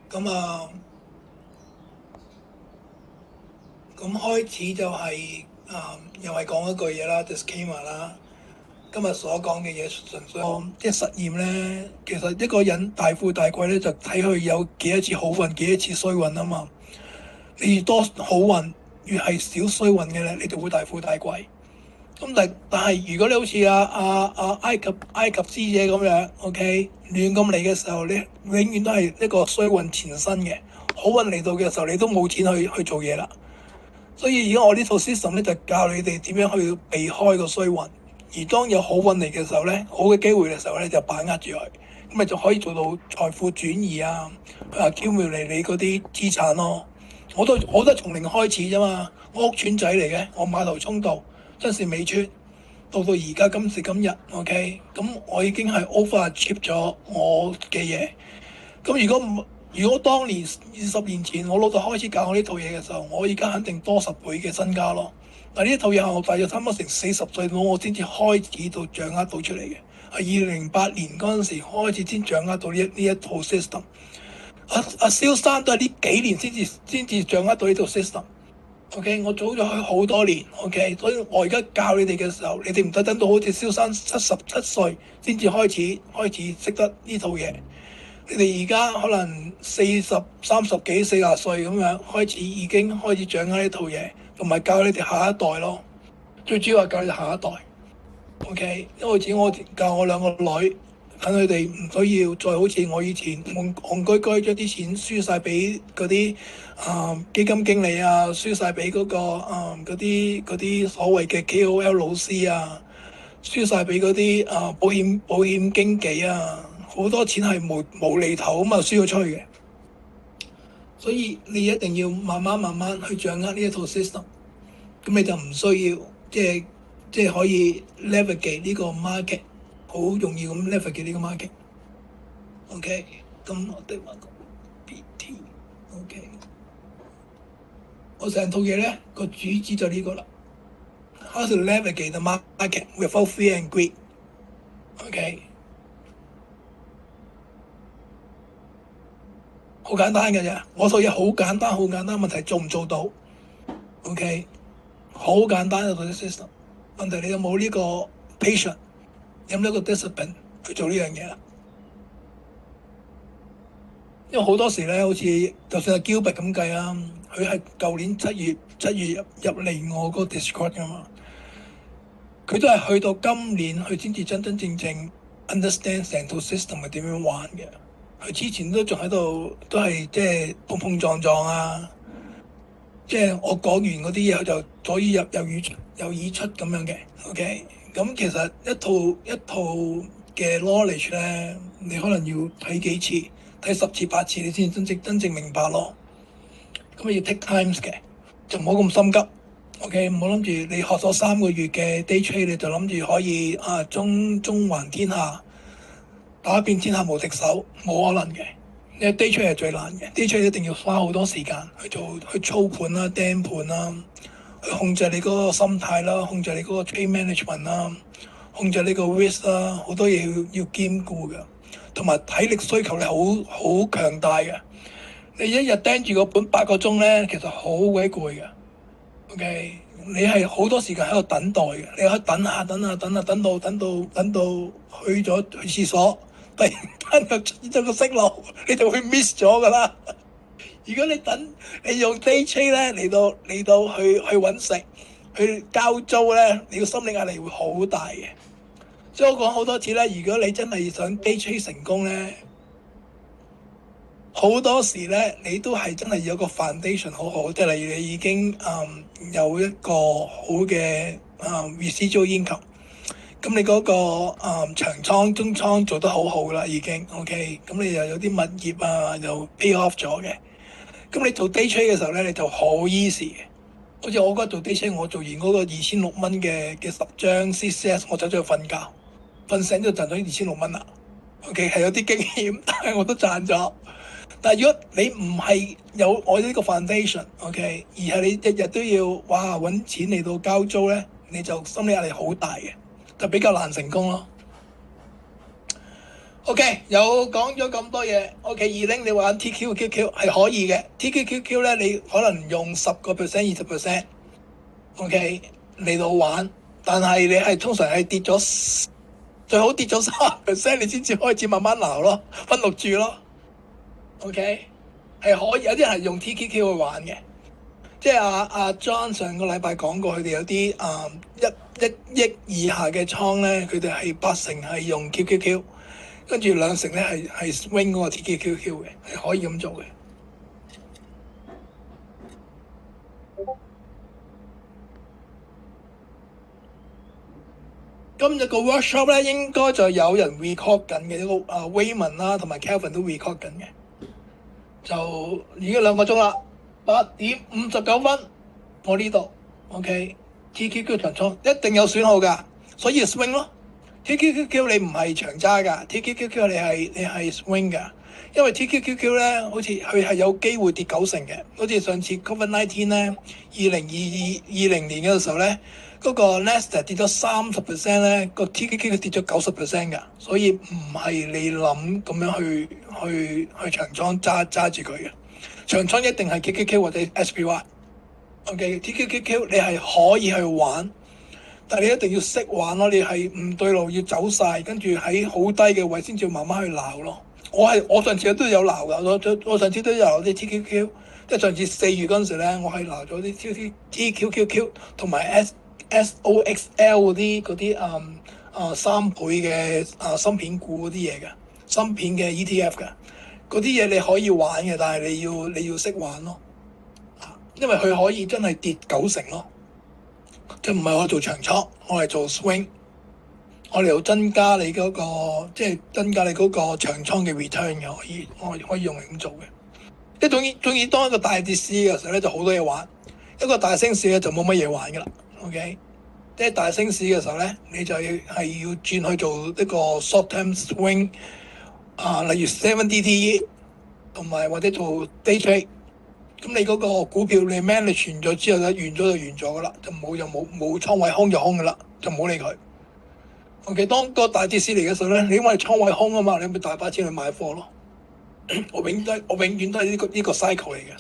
咁啊，咁開始就係、又係講一句嘢啦，disclaimer 啦。今日所講嘅嘢純粹即係實驗咧，其實一個人大富大貴咧，就睇佢有幾多次好運，幾多次衰運啊嘛。你越多好運，越係少衰運嘅咧，你就會大富大貴。咁但係如果你好似埃及師姐咁樣，OK 亂咁嚟嘅時候，你永遠都係一個衰運纏身嘅。好運嚟到嘅時候，你都冇錢去做嘢啦。所以而家我呢套 system 咧就教你哋點樣去避開個衰運，而當有好運嚟嘅時候咧，好嘅機會嘅時候咧就把握住佢，咁咪就可以做到財富轉移啊，accumulate你嗰啲資產咯。我都係從零開始啫嘛，我屋村仔嚟嘅，我馬頭涌道真是美村，到而家今時今日，OK，咁我已經係 overachieve 咗我嘅嘢。咁如果當年20年前我老豆開始教我呢套嘢嘅時候，我而家肯定多10倍嘅身家咯。但呢一套嘢係我大約差唔多成40歲到我先至開始到掌握到出嚟嘅，係2008年嗰陣時開始先掌握到呢一套 system。阿蕭生都係呢幾年先至掌握到呢套 system。OK，我早咗佢好多年。OK，所以我而家教你哋嘅時候，你哋唔使等到好似蕭生77歲先至開始識得呢套嘢。你哋而家可能30幾、40歲咁樣已經開始掌握呢套嘢，同埋教你哋下一代咯。最主要係教你哋下一代。OK，因為我教我兩個女，等佢哋唔需要再好似我以前戇居居將啲錢輸晒俾嗰啲基金經理啊，輸晒俾嗰啲所謂嘅 KOL 老師啊，輸晒俾嗰啲保險經紀啊，好多錢係無厘頭咁啊輸咗出去嘅。所以你一定要慢慢去掌握呢一套 system，咁你就唔需要即係可以 navigate 呢個 market，好容易咁 navigate 呢個 market。OK，咁我哋話個 BT，OK，我成套嘢咧個主旨就呢個啦。How to navigate the market without fear and greed？OK，好簡單嘅啫，我套嘢好簡單，問題做唔做到？OK，好簡單嘅套 system，問題你有冇呢個 patient，有冇呢個 discipline 去做呢樣嘢啦？因為好多時咧，好似就算係 Gilbert 咁計啦，佢係舊年七月入嚟我個 Discord 噶嘛，佢都係去到今年佢先至真正 understand 成套 system 係點樣玩嘅。佢之前都仲喺度，都係即係碰撞啊，即係我講完嗰啲嘢，佢就左耳入右耳出咁樣嘅。OK，咁其實一套嘅 knowledge 咧，你可能要睇幾次。睇10次8次，你先真正明白咯。咁要 take times 嘅，就唔好咁心急。OK，唔好諗住你學咗3個月嘅 day trade，你就諗住可以中橫天下，打遍天下無敵手，冇可能嘅。因為 day trade 係最難嘅，day trade 一定要花好多時間去操盤啦、盯盤啦，去控制你嗰個心態啦，控制你嗰個 trade management 啦，控制你個 risk 啦，好多嘢要兼顧嘅。同埋體力需求咧，好強大嘅。你一日盯住個盤8個鐘咧，其實好鬼攰嘅。OK，你係好多時間喺度等待嘅，你可以等下，等到去廁所，突然間就出現咗個息路，你就會 miss 咗噶啦。如果你用 day trade 咧嚟到去揾食，去交租咧，你個心理壓力會好大嘅。所以我講好多次咧，如果你真係想 day trade 成功咧，好多時咧你都係真係有個 foundation 好好，即係例如你已經有一個好嘅residual income，咁你嗰個長倉中倉做得好好啦，已經 OK，咁你又有啲物業啊又 pay off 咗嘅，咁你做 day trade 嘅時候咧，你就好 easy 嘅。好似我嗰日做 day trade，我做完嗰個2600蚊嘅10張 CCS，我走咗去瞓覺。瞓醒就賺咗2600蚊啦。OK，係有啲驚險，但係我都賺咗。但係如果你唔係有我呢個 foundation，OK，而係你日日都要揾錢嚟到交租咧，你就心理壓力好大嘅，就比較難成功咯。OK，有講咗咁多嘢。OK，二零你玩 TQQQ 係可以嘅。TQQQ 咧，你可能用10%、20%，OK 嚟到玩，但係你係通常係跌咗，最好跌咗30%，你先至開始慢慢撈咯，分六注咯。OK，係可以有啲人係用 TQQ 去玩嘅，即係阿 John 上個禮拜講過，佢哋有啲一億以下嘅倉咧，佢哋係80%係用 QQQ。跟住2成咧係 swing 嗰個 TQQQ 嘅，係可以咁做嘅。今日個 workshop 咧應該就有人 record 緊嘅，一個Wayman 啦同埋 Kelvin 都 record 緊嘅。就已經2個鐘啦，8:59，我呢度 OK。TQQ 長倉一定有損耗㗎，所以 swing 咯。TQQQ 你唔係長揸㗎，TQQQ 你係 swing 㗎，因為 TQQQ 咧好似佢係有機會跌90%嘅，好似上次 COVID-19 咧2020年嘅時候咧，嗰個 Nasdaq 跌咗30%咧，個 TQQQ 跌咗90% 㗎，所以唔係你諗咁樣去長倉揸住佢嘅，長倉一定係 QQQ 或者 SPY。OK，TQQQ 你係可以去玩。但係你一定要識玩咯，你係唔對路要走晒，跟住喺好低嘅位先至慢慢去鬧咯。我上次都有鬧㗎，我上次都有鬧啲 TQQ，即係上次4月嗰陣時咧，我係鬧咗啲 TQQQ 同埋 SOXL 嗰啲3倍嘅芯片股嗰啲嘢嘅，芯片嘅 ETF 嘅嗰啲嘢你可以玩嘅，但係你要識玩咯，因為佢可以真係跌90%咯。即唔係我做長倉，我係做 swing， 我哋要增加你嗰個，即係增加你嗰個長倉嘅 return 嘅，我可以用嚟咁做嘅。即係總之當一個大跌市嘅時候咧，就好多嘢玩；一個大升市咧就冇乜嘢玩㗎啦。OK， 即係大升市嘅時候咧，你就係要轉去做一個 short term swing，例如 7DTE 同埋或者做 day trade。咁你嗰個股票你 manage 完咗之後咧，完咗就完咗噶啦，就冇倉位空就空噶啦，就唔好理佢。OK，當個大跌市嚟嘅時候咧，你因為倉位空啊嘛，你咪大把錢去買貨咯。我永遠都係呢個 cycle 嚟嘅。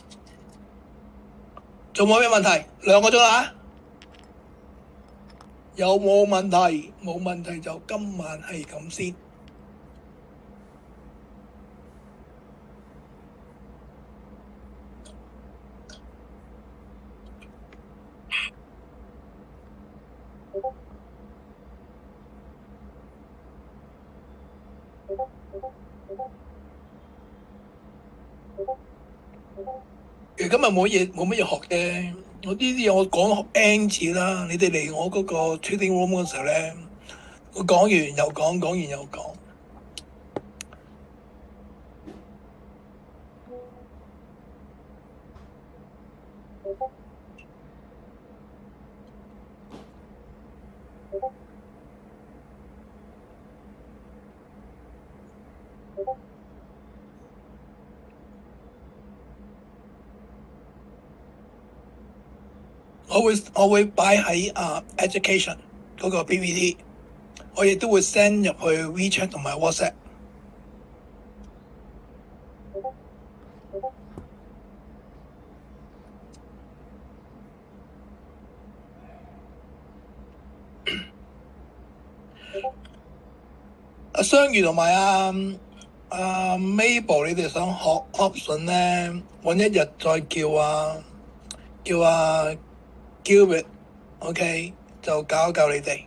仲冇咩問題？2個鐘啦，有冇問題？冇問題就今晚係咁先。其實今日冇乜嘢學嘅，我呢啲嘢我講 N 次啦。你哋嚟我嗰個 trading room 嗰時候咧，我講完又講，講完又講。我會擺喺education 嗰個 PPT， 我亦都會 send 入去 WeChat 同埋 WhatsApp。阿雙魚同埋阿 Mabel， 你哋想學 option 咧，揾一日再叫Gilbert，OK，就教一教你哋。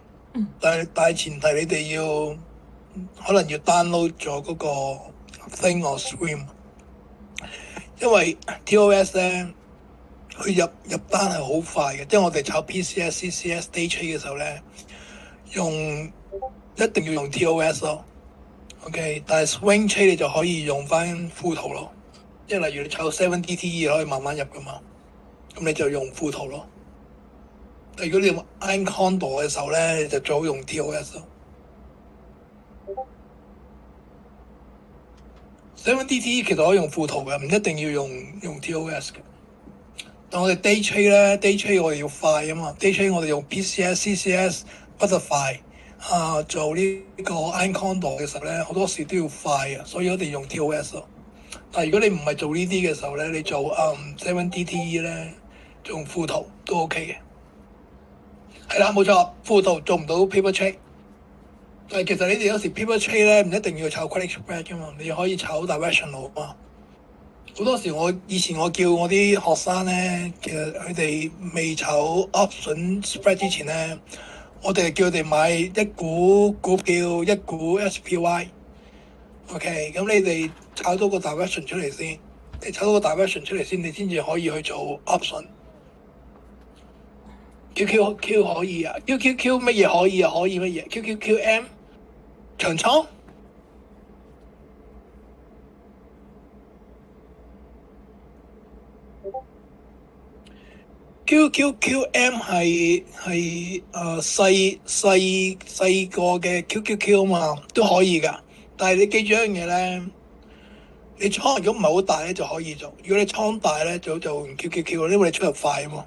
但係前提你哋可能要 download 咗嗰個 Think or Swim， 因為 TOS 咧佢入單係好快嘅，即係我哋炒 PCS、CCS day trade 嘅時候咧，一定要用 TOS 咯。OK， 但係 swing trade 你就可以用翻副圖咯，即係例如你炒 7DTE 可以慢慢入噶嘛，咁你就用副圖咯。但如果你用 Incondor 嘅時候咧，你就最好用 TOS 咯。7DTE 其實可以用副圖嘅，唔一定要用 TOS 嘅。但我哋 day trade 我哋要快啊嘛，day trade 我哋用 PCS、CCS、Butterfly 做呢個 encoder 嘅時候咧，好多時都要快啊，所以我哋用 TOS 咯。但係如果你唔係做呢啲嘅時候咧，你做7DTE 咧，做副圖都 OK 嘅。係啦，冇錯，副圖做唔到 paper trade。但係其實你哋有時 paper trade 咧唔一定要炒 credit spread 㗎嘛，你可以炒 directional 啊嘛。好多時以前我叫我啲學生咧，其實佢哋未炒 option spread 之前咧，我哋叫佢哋買一股股票一股 SPY。OK，咁你哋炒到個 direction 出嚟先，你炒到個 direction 出嚟先，你先至可以去做 option。QQ 可以啊，QQQ 乜嘢可以啊？可以乜嘢？QQQM 長倉。QQQM 係細個嘅 QQQ 嘛，都可以㗎。但係你記住一樣嘢咧，你倉如果唔係好大咧就可以做。如果你倉大咧，就用 QQQ，因為你出入快啊嘛。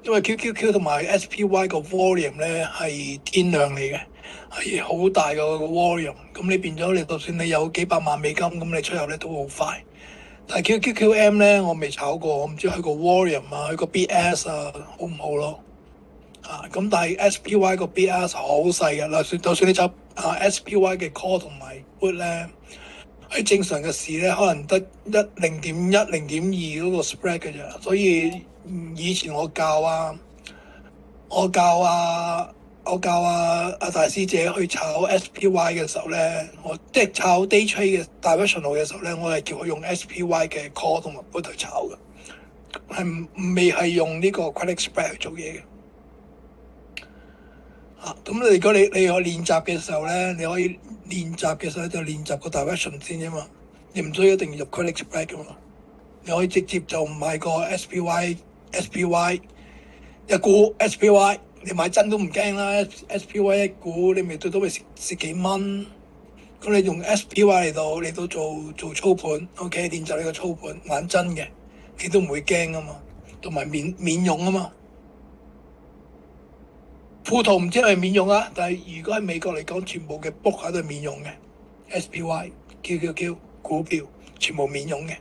因為 QQQ 同埋 SPY 個 volume 咧係天量嚟嘅，係好大個 volume。咁你變咗你就算你有幾百萬美金，咁你出入咧都好快。但係 QQQM 咧，我未炒過，我唔知佢個 volume 啊，佢個 BS 啊好唔好咯？咁但係 SPY 個 BS 好細嘅，就算你炒SPY 嘅 call 同埋 put 咧，喺正常嘅市咧，可能得0.1、0.2嗰個 spread 嘅啫。所以以前我教阿大師姐去炒 SPY 嘅時候咧，我即係炒 day trade 嘅 directional 嘅時候咧，我係叫佢用 SPY 嘅 call 同埋 put 去炒嘅，未係用呢個 credit spread 去做嘢嘅。咁如果你去練習嘅時候咧，你可以練習嘅時候就練習個 direction 先啫嘛，你唔需要一定要入 credit spread 噶嘛，你可以直接就買個 SPY 一股 SPY， 你買真都唔驚啦。SPY 一股你咪最多咪蝕幾蚊，咁你用 SPY 嚟到做操盤 ，OK 練習你個操盤玩真嘅，你都唔會驚啊嘛，同埋免用啊嘛。富途唔知係咪免用啊，但係如果喺美國嚟講，全部嘅 broker 都係免用嘅。SPY、QQQ 股票全部免用嘅，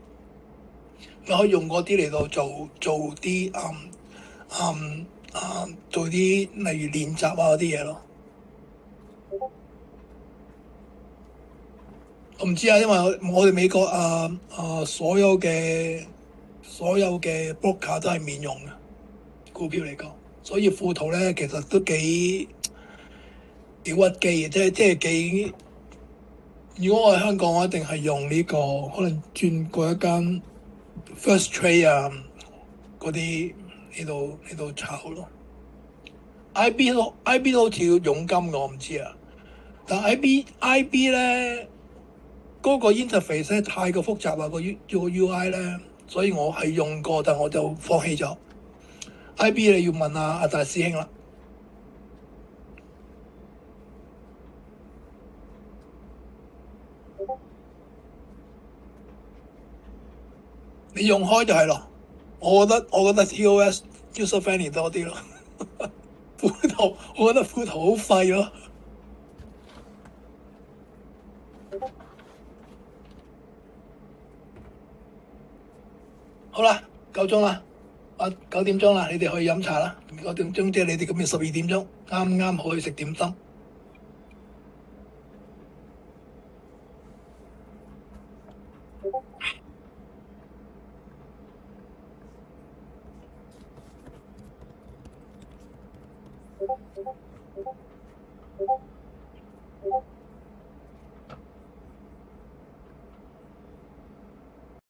你可以用嗰啲嚟到做啲做啲例如練習嗰啲嘢咯。我唔知啊，因為我哋美國所有嘅 broker 都係免用嘅股票嚟講，所以富途咧其實都幾屈機嘅，即係幾。如果我喺香港，我一定係用呢個，可能轉過一間 First Trade 嗰啲呢度炒咯。IB 都好似要佣金嘅，我唔知啊。但 IB 咧嗰個 interface 咧太過複雜啊，個 UI 咧，所以我係用過，但我就放棄咗。IB 你要問阿大師兄啦，你用開就係咯。我覺得 TOS user friendly 多啲咯。我覺得副圖好廢咯。好啦，夠鐘啦，9點鐘啦，你哋去飲茶啦。9點鐘即係你哋咁嘅12點鐘，啱啱好去食點心。